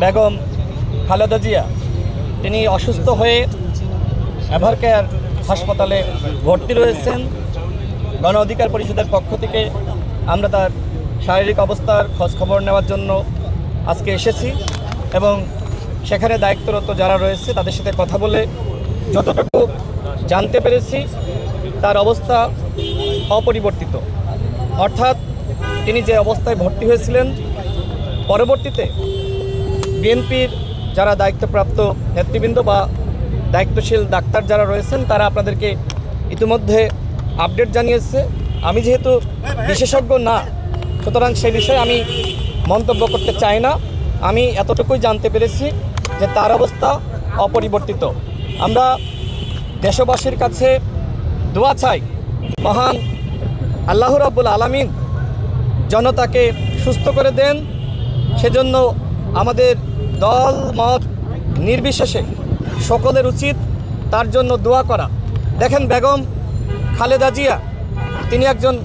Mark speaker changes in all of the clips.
Speaker 1: বেগম খালেদা জিয়া তিনি অসুস্থ হয়ে এভারকেয়ার হাসপাতালে ভর্তি রয়েছেন। গণ অধিকার পরিষদের পক্ষ থেকে আমরা তার শারীরিক অবস্থার খোঁজখবর নেওয়ার জন্য আজকে এসেছি এবং সেখানে দায়িত্বরত যারা রয়েছে তাদের সাথে কথা বলে যতটুকু জানতে পেরেছি তার অবস্থা অপরিবর্তিত, অর্থাৎ তিনি যে অবস্থায় ভর্তি হয়েছিলেন পরবর্তীতে বিএনপির যারা দায়িত্বপ্রাপ্ত নেতৃবৃন্দ বা দায়িত্বশীল ডাক্তার যারা রয়েছেন তারা আপনাদেরকে ইতিমধ্যে আপডেট জানিয়েছে। আমি যেহেতু বিশেষজ্ঞ না, সুতরাং সেই বিষয়ে আমি মন্তব্য করতে চাই না। আমি এতটুকুই জানতে পেরেছি যে তার অবস্থা অপরিবর্তিত। আমরা দেশবাসীর কাছে দোয়া চাই, মহান আল্লাহ রাব্বুল আলামিন জনতাকে সুস্থ করে দেন। সেজন্য আমাদের দল মত নির্বিশেষে সকলের উচিত তার জন্য দোয়া করা। দেখেন, বেগম খালেদা জিয়া তিনি একজন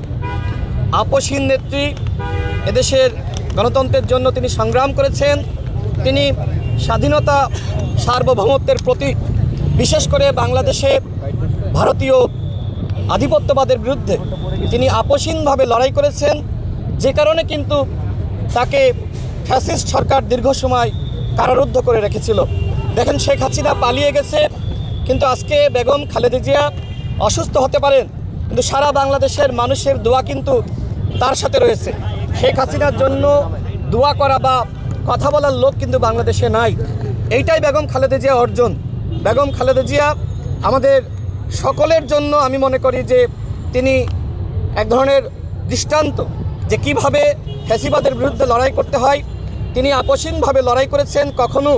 Speaker 1: আপসহীন নেত্রী। এদেশের গণতন্ত্রের জন্য তিনি সংগ্রাম করেছেন। তিনি স্বাধীনতা সার্বভৌমত্বের প্রতীক। বিশেষ করে বাংলাদেশে ভারতীয় আধিপত্যবাদের বিরুদ্ধে তিনি আপসহীনভাবে লড়াই করেছেন, যে কারণে কিন্তু তাকে ফ্যাসিস্ট সরকার দীর্ঘ সময় কারারুদ্ধ করে রেখেছিল। দেখেন, শেখ হাসিনা পালিয়ে গেছে, কিন্তু আজকে বেগম খালেদা জিয়া অসুস্থ হতে পারেন, কিন্তু সারা বাংলাদেশের মানুষের দোয়া কিন্তু তার সাথে রয়েছে। শেখ হাসিনার জন্য দোয়া করা বা কথা বলার লোক কিন্তু বাংলাদেশে নাই। এইটাই বেগম খালেদা জিয়া অর্জন। বেগম খালেদা জিয়া আমাদের সকলের জন্য আমি মনে করি যে তিনি এক ধরনের দৃষ্টান্ত, যে কিভাবে ফ্যাসিবাদের বিরুদ্ধে লড়াই করতে হয়। তিনি আপসহীনভাবে লড়াই করেছেন, কখনো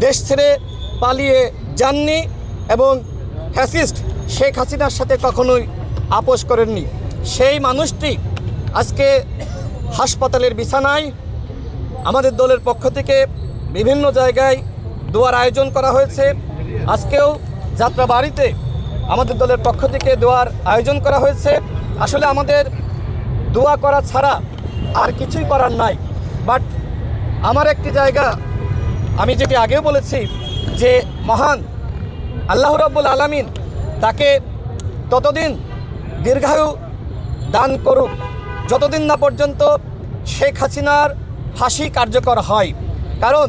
Speaker 1: দেশ ছেড়ে পালিয়ে যাননি এবং ফ্যাসিস্ট শেখ হাসিনার সাথে কখনোই আপোষ করেননি। সেই মানুষটি আজকে হাসপাতালের বিছানায়। আমাদের দলের পক্ষ থেকে বিভিন্ন জায়গায় দোয়ার আয়োজন করা হয়েছে। আজকেও যাত্রাবাড়িতে আমাদের দলের পক্ষ থেকে দোয়ার আয়োজন করা হয়েছে। আসলে আমাদের দোয়া করা ছাড়া আর কিছুই করার নাই। বাট আমার একটি জায়গা, আমি যেটি আগেও বলেছি, যে মহান আল্লাহ রাব্বুল আলামিন তাকে ততদিন দীর্ঘায়ু দান করুক যতদিন না পর্যন্ত শেখ হাসিনার ফাঁসি কার্যকর হয়। কারণ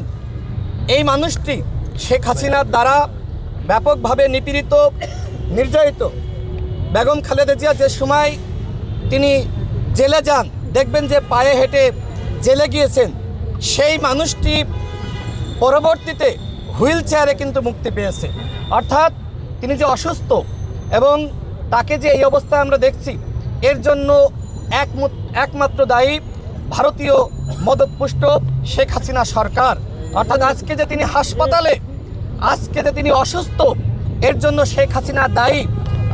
Speaker 1: এই মানুষটি শেখ হাসিনার দ্বারা ব্যাপকভাবে নিপীড়িত, নির্যাতিত। বেগম খালেদা জিয়া যে সময় তিনি জেলে যান, দেখবেন যে পায়ে হেঁটে জেলে গিয়েছেন, সেই মানুষটি পরবর্তীতে হুইল চেয়ারে কিন্তু মুক্তি পেয়েছে। অর্থাৎ তিনি যে অসুস্থ এবং তাকে যে এই অবস্থায় আমরা দেখছি, এর জন্য একমাত্র দায়ী ভারতীয় মদতপুষ্ট শেখ হাসিনা সরকার। অর্থাৎ আজকে যে তিনি হাসপাতালে, আজকে যে তিনি অসুস্থ, এর জন্য শেখ হাসিনা দায়ী।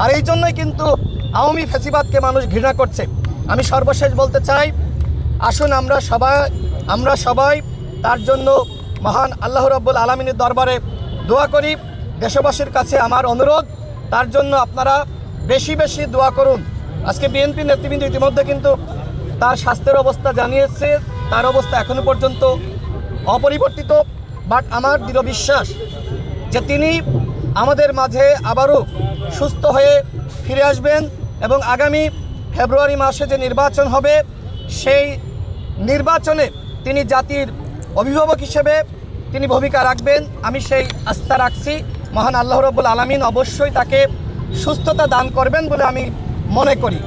Speaker 1: আর এই জন্যই কিন্তু আওয়ামী ফ্যাসিবাদকে মানুষ ঘৃণা করছে। আমি সর্বশেষ বলতে চাই, আসুন আমরা সবাই তার জন্য মহান আল্লাহ রাব্বুল আলামিনের দরবারে দোয়া করি। দেশবাসীর কাছে আমার অনুরোধ, তার জন্য আপনারা বেশি বেশি দোয়া করুন। আজকে বিএনপি নেতৃবৃন্দ ইতিমধ্যে কিন্তু তার স্বাস্থ্যের অবস্থা জানিয়েছে, তার অবস্থা এখনো পর্যন্ত অপরিবর্তিত। বাট আমার দৃঢ় বিশ্বাস যে তিনি আমাদের মাঝে আবারও সুস্থ হয়ে ফিরে আসবেন এবং আগামী ফেব্রুয়ারি মাসে যে নির্বাচন হবে, সেই নির্বাচনে তিনি জাতির অভিভাবক হিসেবে তিনি ভূমিকা রাখবেন। আমি সেই আস্থা রাখছি। মহান আল্লাহ রাব্বুল আলামিন অবশ্যই তাকে সুস্থতা দান করবেন বলে আমি মনে করি।